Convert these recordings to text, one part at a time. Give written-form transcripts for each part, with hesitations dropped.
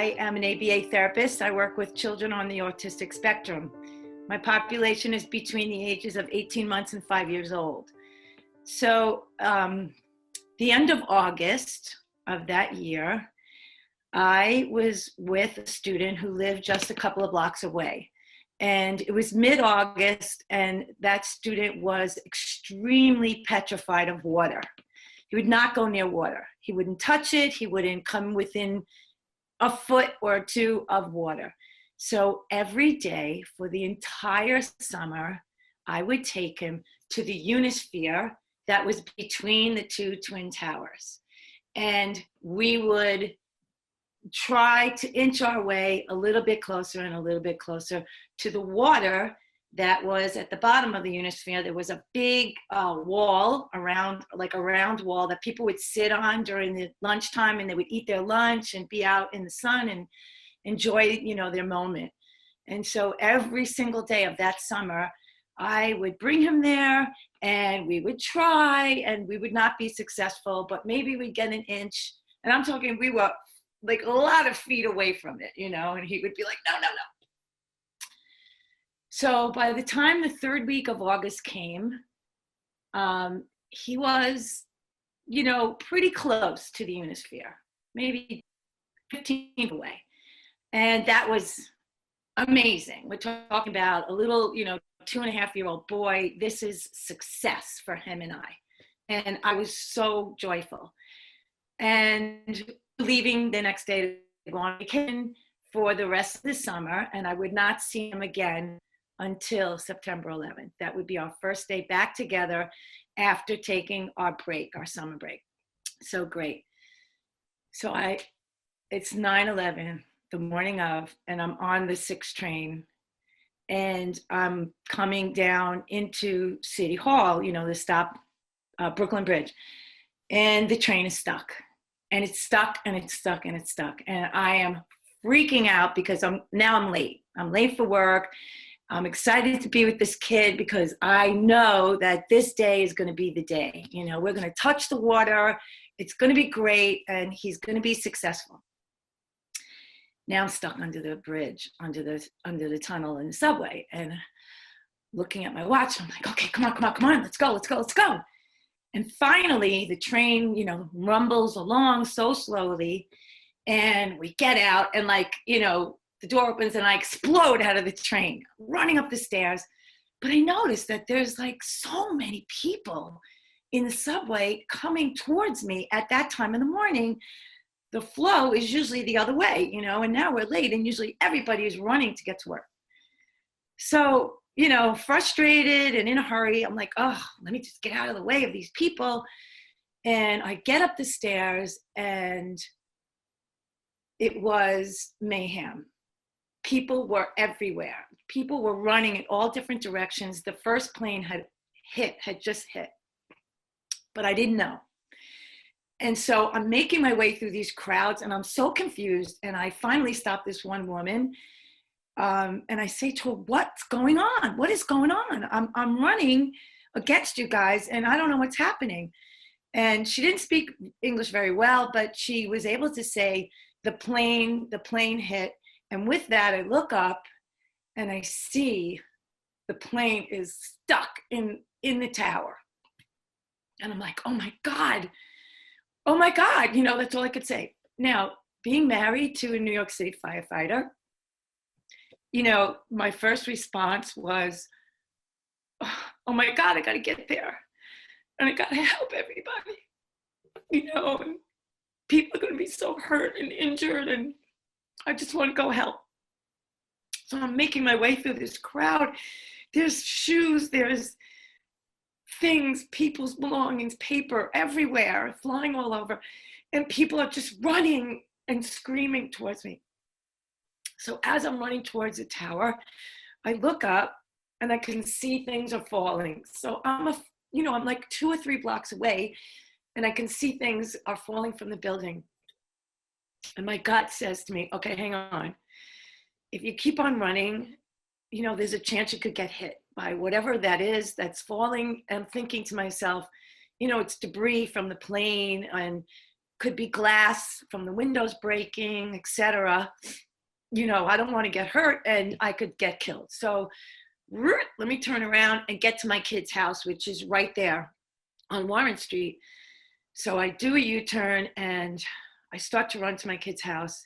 I am an ABA therapist. I work with children on the autistic spectrum. My population is between the ages of 18 months and 5 years old. So the end of August of that year, I was with a student who lived just a couple of blocks away. And it was mid-August, and that student was extremely petrified of water. He would not go near water. He wouldn't touch it. He wouldn't come within a foot or two of water. So every day for the entire summer, I would take him to the Unisphere that was between the two twin towers. And we would try to inch our way a little bit closer and a little bit closer to the water that was at the bottom of the Unisphere. There was a big wall around, like a round wall that people would sit on during the lunchtime, and they would eat their lunch and be out in the sun and enjoy, you know, their moment. And so every single day of that summer, I would bring him there, and we would try, and we would not be successful, but maybe we'd get an inch. And I'm talking, we were like a lot of feet away from it, you know, and he would be like, no, no, no. So by the time the third week of August came, he was, you know, pretty close to the Unisphere, maybe 15 feet away. And that was amazing. We're talking about a little, you know, 2.5-year-old boy. This is success for him and I. And I was so joyful. And leaving the next day to go on vacation for the rest of the summer, and I would not see him again until September 11th. That would be our first day back together after taking our break, our summer break. So great. So it's 9/11, the morning of, and I'm on the 6 train, and I'm coming down into City Hall, you know, the stop, Brooklyn Bridge, and the train is stuck. And it's stuck, and it's stuck, and it's stuck. And I am freaking out because I'm late. I'm late for work. I'm excited to be with this kid because I know that this day is going to be the day. You know, we're going to touch the water. It's going to be great, and he's going to be successful. Now I'm stuck under the bridge, under the tunnel in the subway, and looking at my watch. I'm like, okay, come on, let's go. And finally, the train, you know, rumbles along so slowly, and we get out, and like, you know, the door opens, and I explode out of the train, running up the stairs. But I noticed that there's like so many people in the subway coming towards me at that time in the morning. The flow is usually the other way, you know, and now we're late, and usually everybody is running to get to work. So, you know, frustrated and in a hurry, I'm like, oh, let me just get out of the way of these people. And I get up the stairs, and it was mayhem. People were everywhere. People were running in all different directions. The first plane had just hit, but I didn't know. And so I'm making my way through these crowds, and I'm so confused. And I finally stop this one woman, and I say to her, what's going on? What is going on? I'm running against you guys, and I don't know what's happening. And she didn't speak English very well, but she was able to say, the plane hit. And with that, I look up, and I see the plane is stuck in the tower. And I'm like, oh my God, you know, that's all I could say. Now, being married to a New York City firefighter, you know, my first response was, oh my God, I got to get there. And I got to help everybody, you know, and people are going to be so hurt and injured, and I just want to go help. So I'm making my way through this crowd. There's shoes, there's things, people's belongings, paper everywhere, flying all over. And people are just running and screaming towards me. So as I'm running towards the tower, I look up, and I can see things are falling. So I'm like 2 or 3 blocks away, and I can see things are falling from the building. And my gut says to me, okay, hang on. If you keep on running, you know, there's a chance you could get hit by whatever that is that's falling. I'm thinking to myself, you know, it's debris from the plane, and could be glass from the windows breaking, etc. I don't want to get hurt and I could get killed. So let me turn around and get to my kid's house, which is right there on Warren Street. So I do a U-turn and I start to run to my kid's house.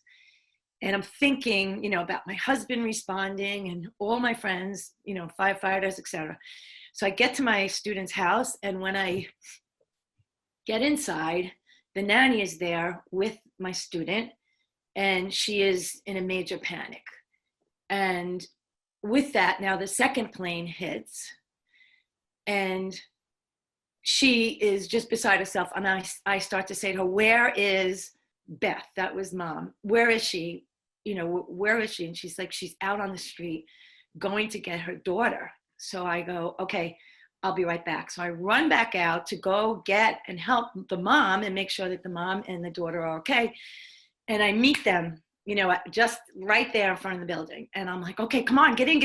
And I'm thinking, about my husband responding and all my friends, firefighters, etc. So I get to my student's house, and when I get inside, the nanny is there with my student, and she is in a major panic. And with that, now the second plane hits, and she is just beside herself. And I start to say to her, "Where is Beth?" That was mom. "Where is she? Where is she?" And she's like, "She's out on the street going to get her daughter." So I go, "Okay, I'll be right back." So I run back out to go get and help the mom and make sure that the mom and the daughter are okay. And I meet them, just right there in front of the building. And I'm like, "Okay, come on, get in.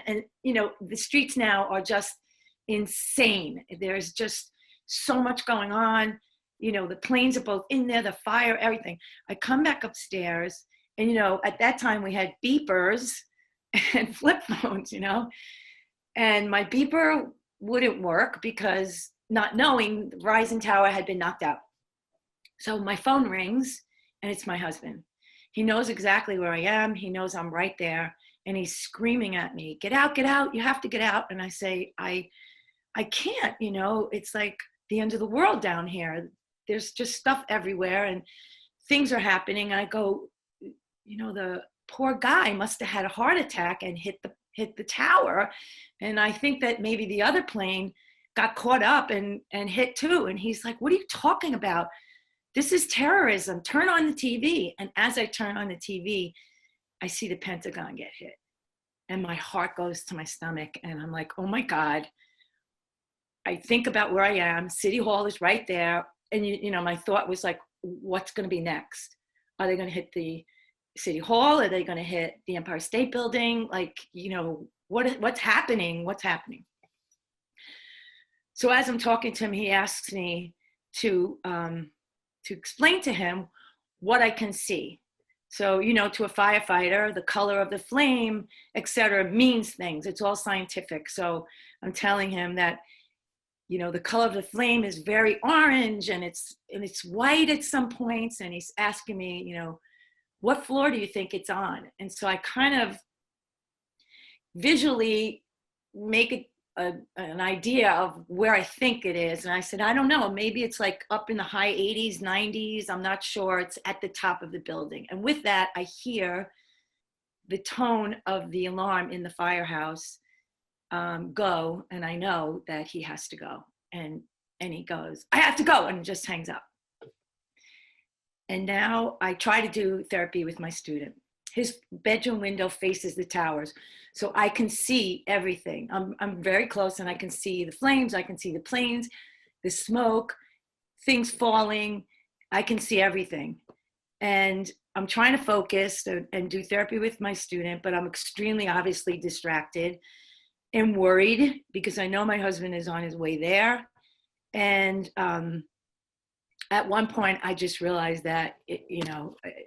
And, the streets now are just insane. There's just so much going on. The planes are both in there, the fire, everything." I come back upstairs, and, at that time we had beepers and flip phones, and my beeper wouldn't work because, not knowing, the Verizon tower had been knocked out. So my phone rings, and it's my husband. He knows exactly where I am. He knows I'm right there, and he's screaming at me, "Get out, you have to get out." And I say, I can't, it's like the end of the world down here. There's just stuff everywhere and things are happening. I go, the poor guy must have had a heart attack and hit the tower. And I think that maybe the other plane got caught up and hit too. And he's like, "What are you talking about? This is terrorism. Turn on the TV." And as I turn on the TV, I see the Pentagon get hit. And my heart goes to my stomach. And I'm like, "Oh my God." I think about where I am. City Hall is right there. And, my thought was like, what's going to be next? Are they going to hit the City Hall? Are they going to hit the Empire State Building? Like, what's happening? What's happening? So as I'm talking to him, he asks me to explain to him what I can see. So, to a firefighter, the color of the flame, et cetera, means things. It's all scientific. So I'm telling him that, the color of the flame is very orange and it's white at some points. And he's asking me, "What floor do you think it's on?" And so I kind of visually make an idea of where I think it is. And I said, "I don't know, maybe it's like up in the high 80s, 90s. I'm not sure. It's at the top of the building." And with that, I hear the tone of the alarm in the firehouse go, and I know that he has to go. And he goes, "I have to go," and just hangs up. And now I try to do therapy with my student. His bedroom window faces the towers, so I can see everything. I'm very close, and I can see the flames, I can see the planes, the smoke, things falling. I can see everything. And I'm trying to focus and do therapy with my student, but I'm extremely obviously distracted and worried because I know my husband is on his way there. And at one point, I just realized that,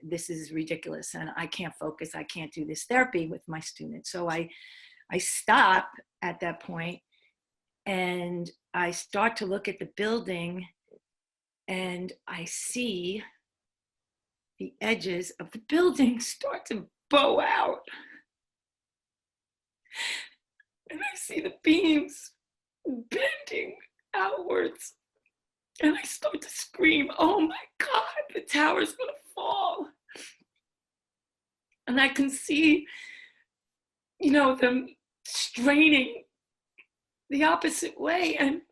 this is ridiculous and I can't focus. I can't do this therapy with my student. So I stop at that point and I start to look at the building and I see the edges of the building start to bow out. And I see the beams bending outwards. And I start to scream, "Oh my God, the tower's gonna fall." And I can see, them straining the opposite way. And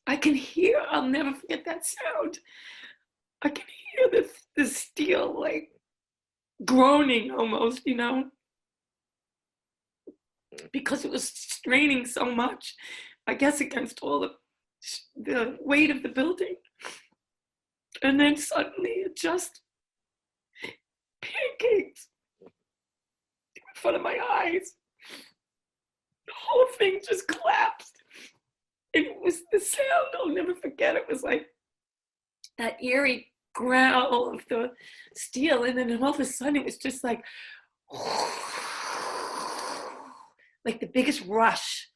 I can hear, I'll never forget that sound. I can hear the steel like groaning almost, because it was straining so much, I guess, against all the weight of the building. And then suddenly it just pancakes in front of my eyes. The whole thing just collapsed. And it was the sound, I'll never forget. It was like that eerie growl of the steel. And then all of a sudden it was just like the biggest rush.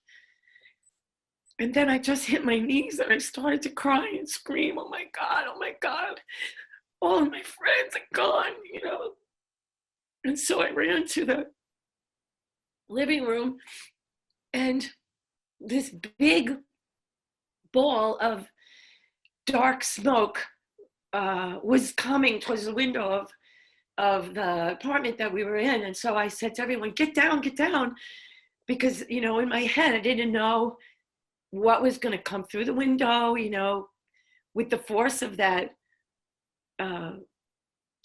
And then I just hit my knees and I started to cry and scream, oh my God, all of my friends are gone, you know. And so I ran to the living room, and this big ball of dark smoke was coming towards the window of the apartment that we were in. And so I said to everyone, get down, because, you know, in my head, I didn't know what was going to come through the window, you know, with the force of that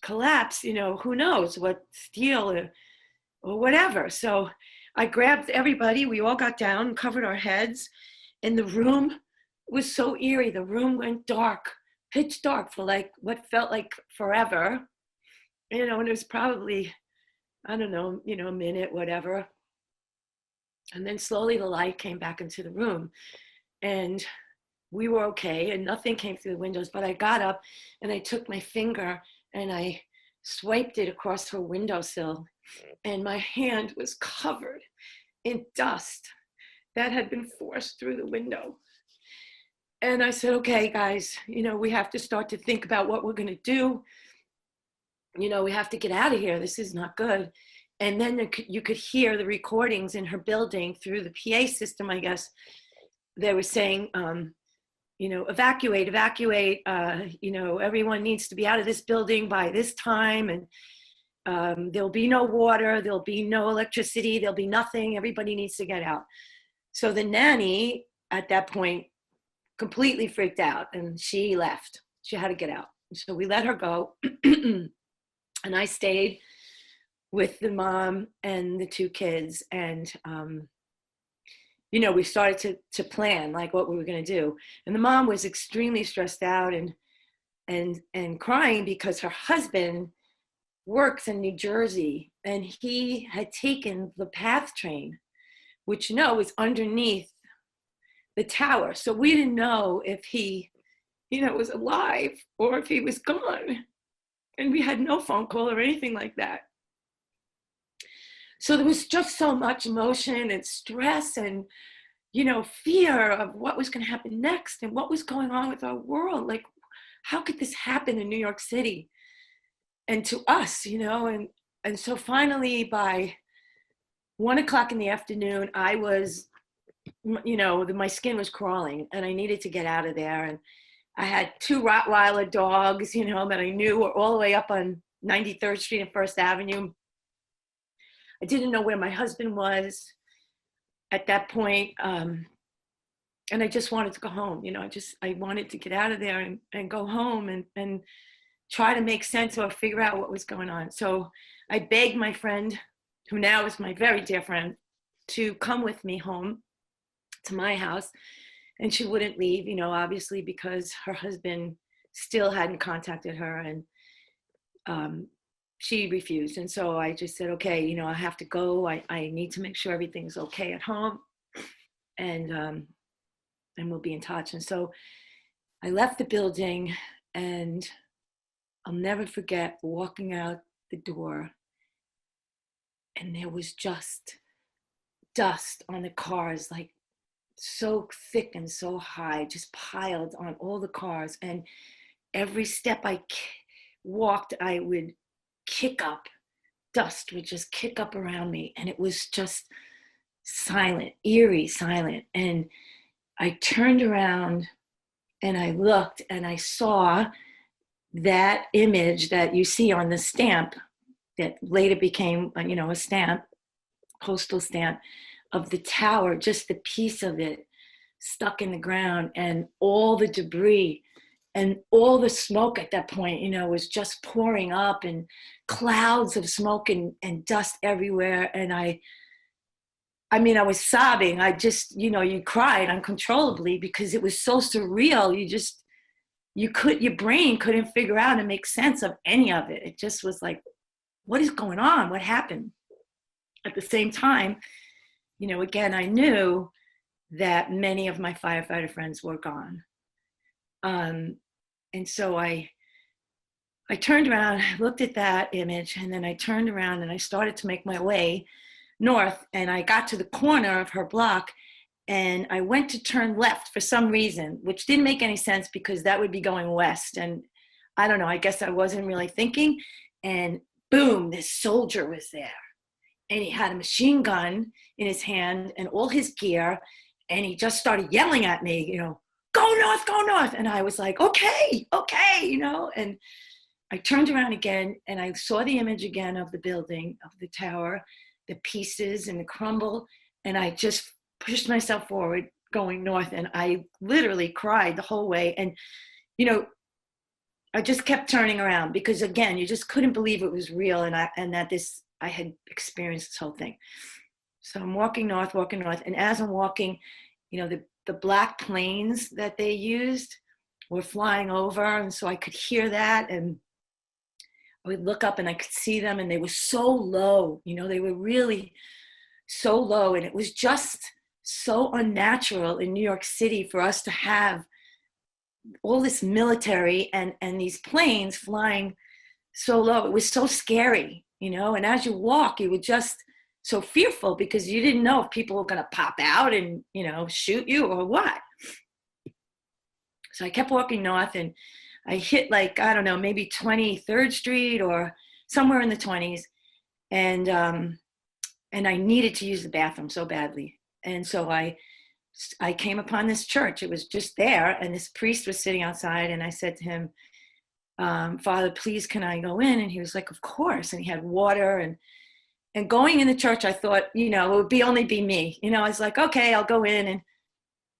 collapse, you know, who knows what steel or whatever. So I grabbed everybody, we all got down and covered our heads, and the room was so eerie. The room went dark, pitch dark for like what felt like forever, you know, and it was probably, I don't know, you know, a minute, whatever. And then slowly the light came back into the room and we were okay and nothing came through the windows. But I got up and I took my finger and I swiped it across her windowsill, and my hand was covered in dust that had been forced through the window. And I said, okay, guys, you know, we have to start to think about what we're going to do. You know, we have to get out of here. This is not good. And then you could hear the recordings in her building through the PA system, I guess. They were saying, you know, evacuate, you know, everyone needs to be out of this building by this time. And there'll be no water, there'll be no electricity, there'll be nothing. Everybody needs to get out. So the nanny at that point completely freaked out and she left. She had to get out. So we let her go. And I stayed with the mom and the two kids. And, you know, we started to plan like what we were going to do. And the mom was extremely stressed out and crying because her husband works in New Jersey and he had taken the PATH train, which, you know, was underneath the tower. So we didn't know if he, you know, was alive or if he was gone. And we had no phone call or anything like that. So there was just so much emotion and stress and, you know, fear of what was going to happen next and what was going on with our world. Like, how could this happen in New York City and to us, you know? And so finally by 1 o'clock in the afternoon, I was, you know, my skin was crawling and I needed to get out of there. And I had 2 Rottweiler dogs, you know, that I knew were all the way up on 93rd Street and First Avenue. I didn't know where my husband was at that point. And I just wanted to go home. You know, I wanted to get out of there and go home and try to make sense or figure out what was going on. So I begged my friend, who now is my very dear friend, to come with me home to my house. And she wouldn't leave, you know, obviously because her husband still hadn't contacted her, and she refused. And so I just said, okay, you know, I have to go. I need to make sure everything's okay at home, and we'll be in touch. And so I left the building, and I'll never forget walking out the door, and there was just dust on the cars, like so thick and so high, just piled on all the cars. And every step I walked, I would kick up, dust would just kick up around me. And it was just silent, eerie silent. And I turned around and I looked and I saw that image that you see on the stamp that later became, you know, a stamp, postal stamp, of the tower, just the piece of it stuck in the ground, and all the debris and all the smoke at that point, you know, was just pouring up, and clouds of smoke and dust everywhere. And I mean, I was sobbing. I just, you know, you cried uncontrollably because it was so surreal. Your brain couldn't figure out and make sense of any of it. It just was like, what is going on? What happened? At the same time, you know, again, I knew that many of my firefighter friends were gone. And so I I turned around, I looked at that image, and then I turned around and I started to make my way north, and I got to the corner of her block, and I went to turn left for some reason, which didn't make any sense because that would be going west. And I don't know, I guess I wasn't really thinking. And boom, this soldier was there. And he had a machine gun in his hand and all his gear. And he just started yelling at me, you know, go north, go north. And I was like, okay, you know. And I turned around again and I saw the image again of the building, of the tower, the pieces and the crumble. And I just pushed myself forward going north. And I literally cried the whole way. And, you know, I just kept turning around because, again, you just couldn't believe it was real, and that I had experienced this whole thing. So I'm walking north, and as I'm walking, you know, the black planes that they used were flying over, and so I could hear that, and I would look up and I could see them, and they were so low, you know, they were really so low, and it was just so unnatural in New York City for us to have all this military and these planes flying so low. It was so scary, you know, and as you walk, you were just so fearful because you didn't know if people were going to pop out and, you know, shoot you or what. So I kept walking north and I hit like, I don't know, maybe 23rd Street or somewhere in the 20s. And I needed to use the bathroom so badly. And so I came upon this church. It was just there, and this priest was sitting outside, and I said to him, Father, please, can I go in? And he was like, of course. And he had water, and going in the church, I thought, you know, it would only be me. You know, I was like, okay, I'll go in.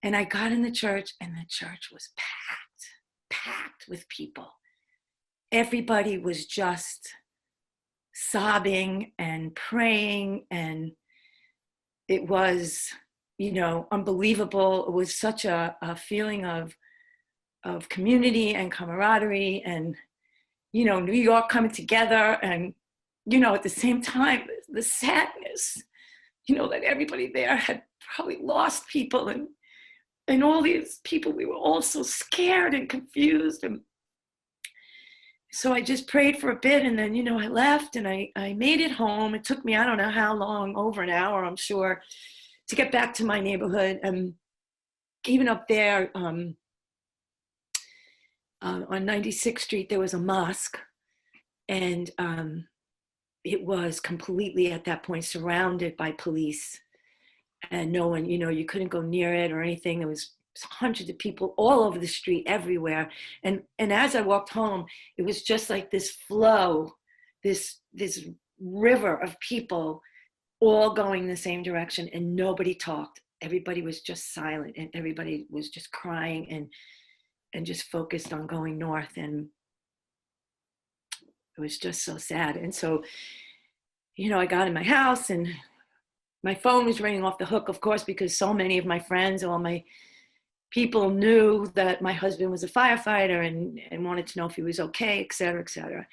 And I got in the church, and the church was packed with people. Everybody was just sobbing and praying, and it was, you know, unbelievable. It was such a feeling of community and camaraderie and, you know, New York coming together. And, you know, at the same time, the sadness, you know, that everybody there had probably lost people, and all these people, we were all so scared and confused. And so I just prayed for a bit, and then, you know, I left and I made it home. It took me, I don't know how long, over an hour, I'm sure, to get back to my neighborhood. And even up there on 96th Street, there was a mosque, and it was completely at that point surrounded by police, and no one, you know, you couldn't go near it or anything. There was hundreds of people all over the street, everywhere. And as I walked home, it was just like this flow, this river of people all going the same direction, and nobody talked. Everybody was just silent, and everybody was just crying and just focused on going north. And it was just so sad. And so, you know, I got in my house, and my phone was ringing off the hook, of course, because so many of my friends, all my people knew that my husband was a firefighter and wanted to know if he was okay, et cetera, et cetera.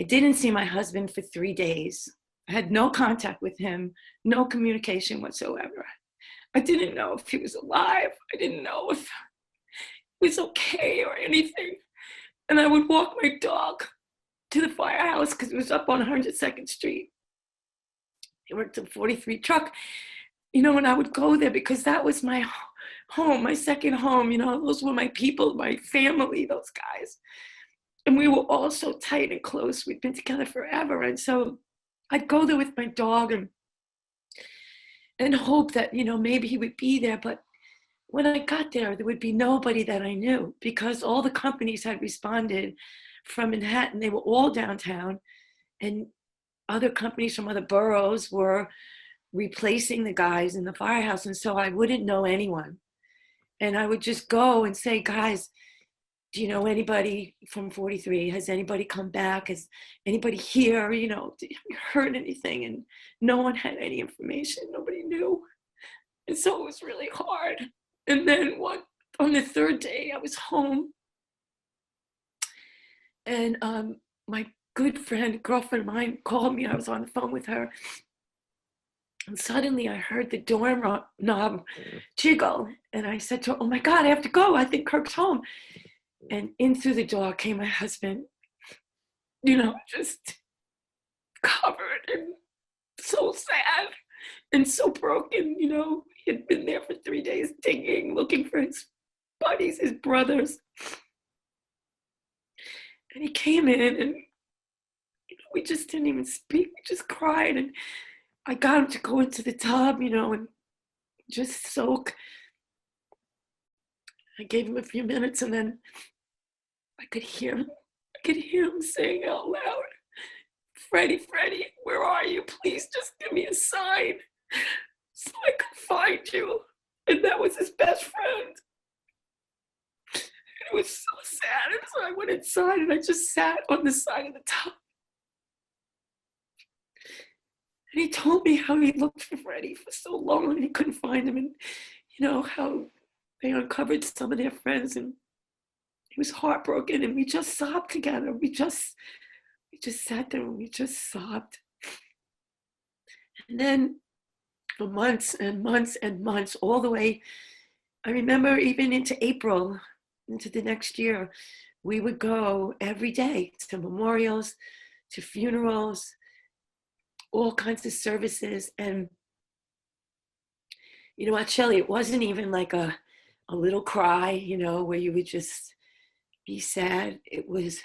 I didn't see my husband for 3 days. I had no contact with him, no communication whatsoever. I didn't know if he was alive. I didn't know if he was okay or anything. And I would walk my dog to the firehouse because it was up on 102nd Street. It worked a 43 truck, you know, and I would go there because that was my home, my second home. You know, those were my people, my family, those guys. And we were all so tight and close. We'd been together forever. And so I'd go there with my dog and hope that, you know, maybe he would be there. But when I got there would be nobody that I knew because all the companies had responded from Manhattan. They were all downtown, and other companies from other boroughs were replacing the guys in the firehouse. And so I wouldn't know anyone. And I would just go and say, guys, do you know anybody from 43? Has anybody come back? Has anybody here? You know, have you heard anything? And no one had any information. Nobody knew. And so it was really hard. And then on the third day, I was home. And my good friend, girlfriend of mine, called me. I was on the phone with her. And suddenly I heard the door knob jiggle. And I said to her, oh my God, I have to go. I think Kirk's home. And in through the door came my husband. just covered and so sad and so broken. He had been there for 3 days digging, looking for his buddies, his brothers. And he came in and we just didn't even speak. We just cried. And I got him to go into the tub, and just soak. I gave him a few minutes and then I could hear him saying out loud, Freddie, where are you? Please just give me a sign so I could find you. And that was his best friend. It was so sad. And so I went inside and I just sat on the side of the tub. And he told me how he looked for Freddie for so long and he couldn't find him. And, how they uncovered some of their friends. And he was heartbroken. And we just sobbed together. We just sat there and we just sobbed. And then for months and months and months, all the way, I remember even into April, into the next year, we would go every day to memorials, to funerals, all kinds of services. And you know what, Shelley, it wasn't even like a little cry, where you would just be sad. It was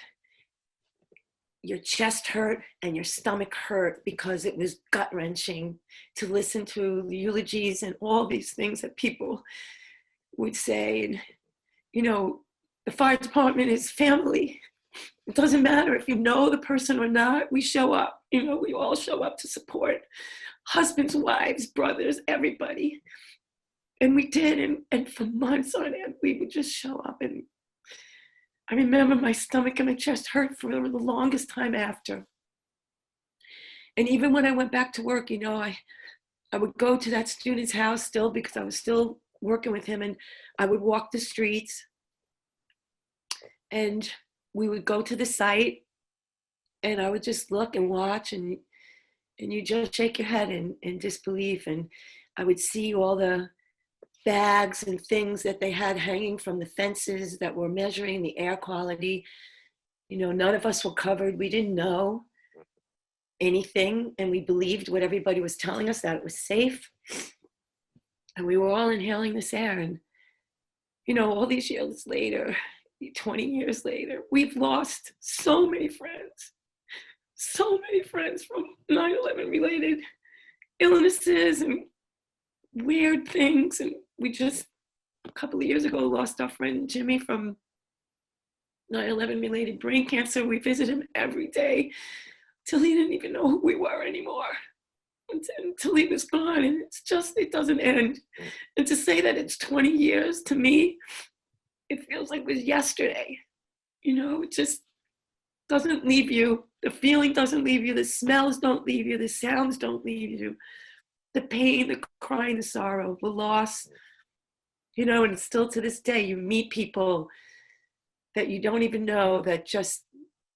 your chest hurt and your stomach hurt because it was gut-wrenching to listen to the eulogies and all these things that people would say. And, the fire department is family. It doesn't matter if you know the person or not, we show up. We all show up to support husbands, wives, brothers, everybody. And we did, and for months on end, we would just show up. And I remember my stomach and my chest hurt for the longest time after. And even when I went back to work, I would go to that student's house still because I was still working with him, and I would walk the streets and we would go to the site and I would just look and watch, and you just shake your head in disbelief. And I would see all the bags and things that they had hanging from the fences that were measuring the air quality. None of us were covered. We didn't know anything, and we believed what everybody was telling us, that it was safe. And we were all inhaling this air. And, all these years later, 20 years later, we've lost so many friends from 9/11 related illnesses and weird things. And we just, a couple of years ago, lost our friend Jimmy from 9/11 related brain cancer. We visit him every day till he didn't even know who we were anymore, until he was gone. And it doesn't end. And to say that it's 20 years, to me, it feels like it was yesterday. It just doesn't leave you. The feeling doesn't leave you. The smells don't leave you. The sounds don't leave you. The pain, the crying, the sorrow, the loss, and still to this day, you meet people that you don't even know that just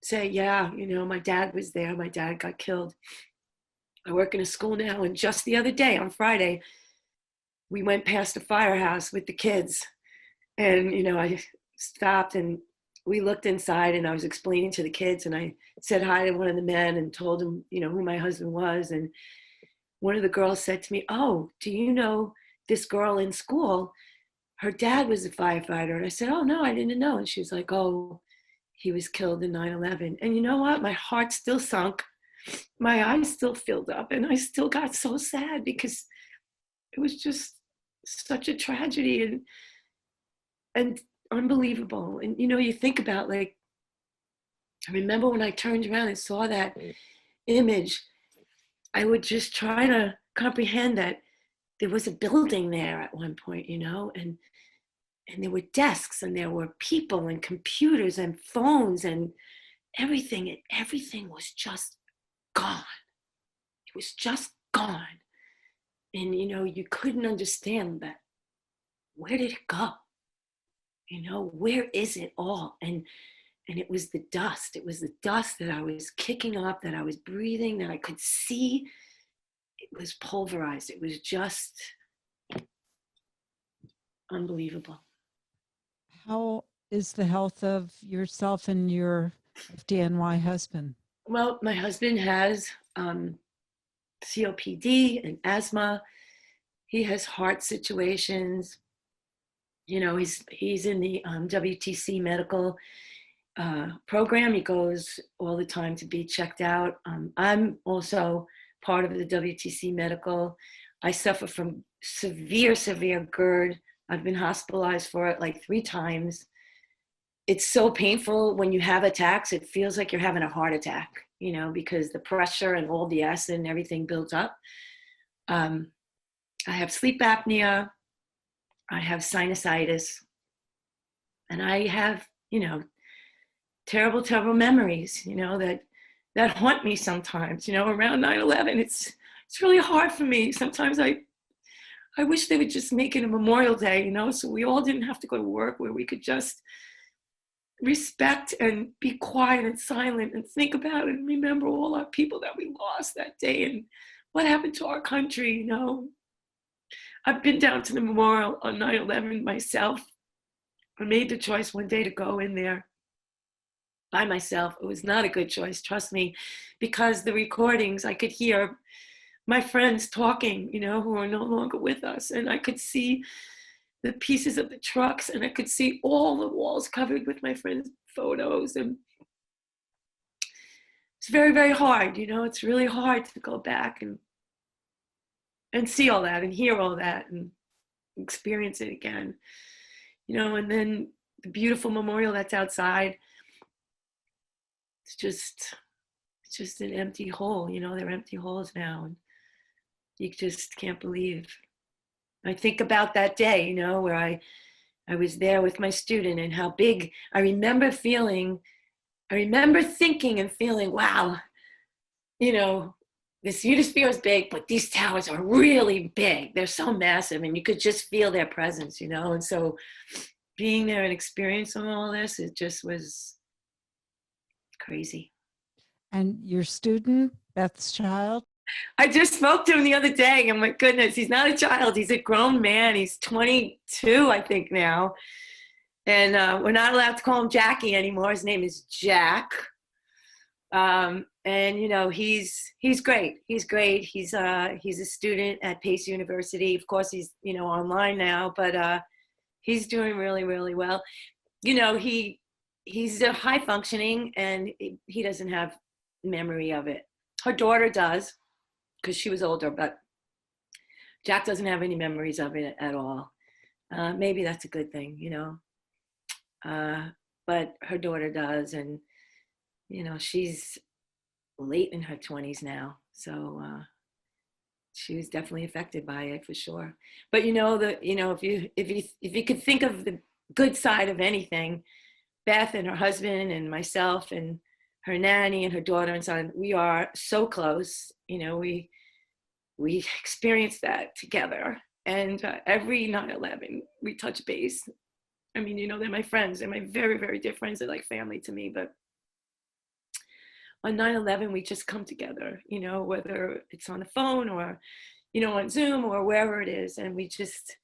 say, yeah, my dad was there. My dad got killed. I work in a school now. And just the other day on Friday, we went past a firehouse with the kids. And, I stopped and we looked inside, and I was explaining to the kids, and I said hi to one of the men and told him, who my husband was. And one of the girls said to me, oh, do you know this girl in school? Her dad was a firefighter. And I said, oh, no, I didn't know. And she was like, oh, he was killed in 9/11. And you know what? My heart still sunk. My eyes still filled up. And I still got so sad because it was just such a tragedy and unbelievable. And, you think about, like, I remember when I turned around and saw that image, I would just try to comprehend that there was a building there at one point, and there were desks and there were people and computers and phones and everything. And everything was just gone. It was just gone. And, you couldn't understand that. Where did it go? Where is it all? And it was the dust. It was the dust that I was kicking up, that I was breathing, that I could see. It was pulverized. It was just unbelievable. How is the health of yourself and your FDNY husband? Well, my husband has COPD and asthma. He has heart situations. You know, he's in the WTC medical program. He goes all the time to be checked out. I'm also part of the WTC medical. I suffer from severe GERD. I've been hospitalized for it like 3 times. It's so painful when you have attacks. It feels like you're having a heart attack, you know, because the pressure and all the acid and everything builds up. I have sleep apnea. I have sinusitis. And I have, you know, terrible memories, you know, that haunt me sometimes, you know, around 9/11. It's really hard for me. Sometimes I wish they would just make it a Memorial Day, you know, so we all didn't have to go to work, where we could just respect and be quiet and silent and think about and remember all our people that we lost that day and what happened to our country, you know. I've been down to the memorial on 9/11 myself. I made the choice one day to go in there by myself. It was not a good choice, trust me, because the recordings, I could hear my friends talking, you know, who are no longer with us. And I could see the pieces of the trucks, and I could see all the walls covered with my friends' photos. And it's very hard, you know, it's really hard to go back and see all that and hear all that and experience it again, you know. And then the beautiful memorial that's outside, it's just an empty hole, you know. They're empty holes now, and you just can't believe. I think about that day, you know, where I was there with my student, and how big. I remember thinking and feeling, wow, you know, this Unisphere is big, but these towers are really big. They're so massive, and you could just feel their presence, you know. And so being there and experiencing all this, it just was crazy. And your student, Beth's child? I just spoke to him the other day, and my goodness, he's not a child. He's a grown man. He's 22, I think, now. And we're not allowed to call him Jackie anymore. His name is Jack. And, you know, he's great. He's great. He's a student at Pace University. Of course, he's, you know, online now, but he's doing really well. You know, he's a high functioning, and he doesn't have memory of it. Her daughter does, because she was older, but Jack doesn't have any memories of it at all. Maybe that's a good thing, you know. But her daughter does, and, you know, she's late in her 20s now, so she was definitely affected by it for sure. But you know, if you could think of the good side of anything, Beth and her husband and myself and her nanny and her daughter and son, we are so close. You know, we experienced that together, and every 9/11 we touch base. I mean, you know, they're my friends. They're my very dear friends. They're like family to me. But on 9/11, we just come together, you know, whether it's on the phone or, you know, on Zoom or wherever it is. And we just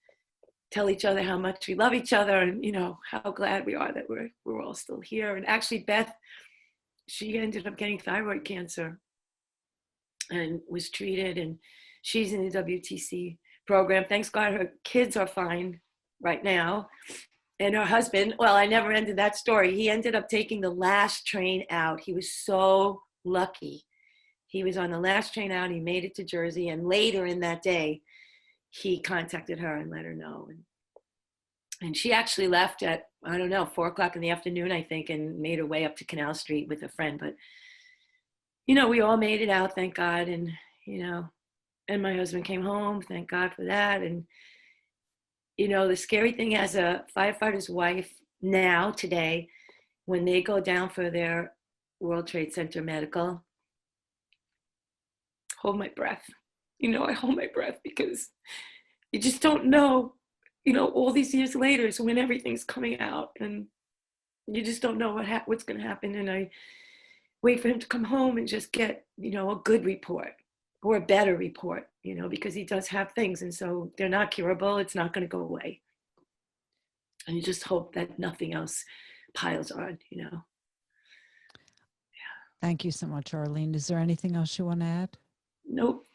tell each other how much we love each other, and, you know, how glad we are that we're all still here. And actually, Beth, she ended up getting thyroid cancer and was treated, and she's in the WTC program. Thanks God her kids are fine right now. And her husband, well, I never ended that story. He ended up taking the last train out. He was so lucky. He was on the last train out. He made it to Jersey. And later in that day, he contacted her and let her know. And she actually left at, I don't know, 4:00 in the afternoon, I think, and made her way up to Canal Street with a friend. But, you know, we all made it out, thank God. And, you know, and my husband came home, thank God for that. And, you know, the scary thing as a firefighter's wife now, today, when they go down for their World Trade Center medical, hold my breath. You know, I hold my breath because you just don't know, you know, all these years later is when everything's coming out, and you just don't know what's going to happen. And I wait for him to come home and just get, you know, a good report or a better report, you know, because he does have things, and so they're not curable. It's not going to go away. And you just hope that nothing else piles on, you know. Thank you so much, Arlene. Is there anything else you want to add? Nope,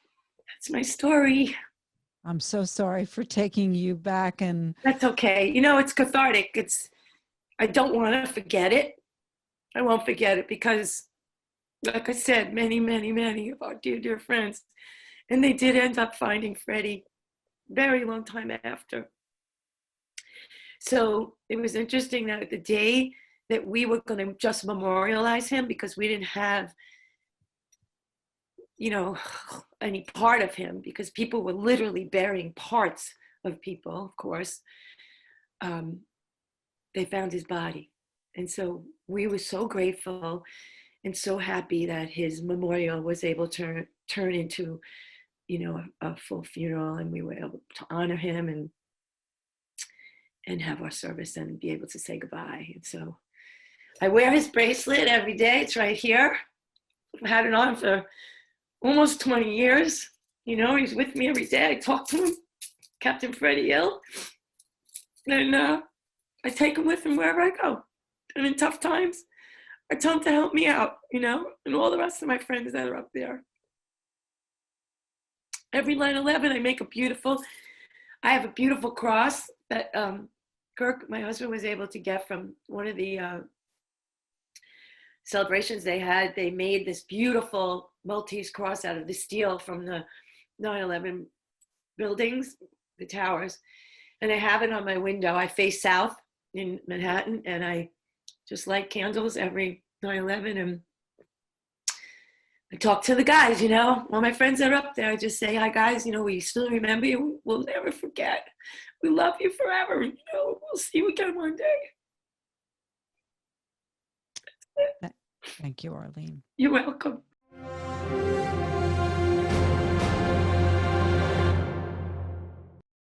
that's my story. I'm so sorry for taking you back, and That's okay. It's cathartic. I don't want to forget it. I won't forget it because, like I said, many, many, many of our dear, dear friends, and they did end up finding Freddie very long time after. So it was interesting that the day that we were going to just memorialize him, because we didn't have, any part of him, because people were literally burying parts of people, of course, they found his body. And so we were so grateful and so happy that his memorial was able to turn into, a full funeral, and we were able to honor him and have our service and be able to say goodbye. And so I wear his bracelet every day. It's right here. I've had it on for almost 20 years. He's with me every day. I talk to him, Captain Freddie Hill. And I take him with him wherever I go. And in tough times, I tell him to help me out, and all the rest of my friends that are up there. Every 9/11, I have a beautiful cross that Kirk, my husband, was able to get from one of the celebrations they had. They made this beautiful Maltese cross out of the steel from the 9/11 buildings, the towers. And I have it on my window. I face south in Manhattan, and I just light candles every 9/11. And I talk to the guys, all my friends that are up there. I just say, hi, guys, we still remember you. We'll never forget. We love you forever. We'll see you again one day. thank you, Arlene. You're welcome.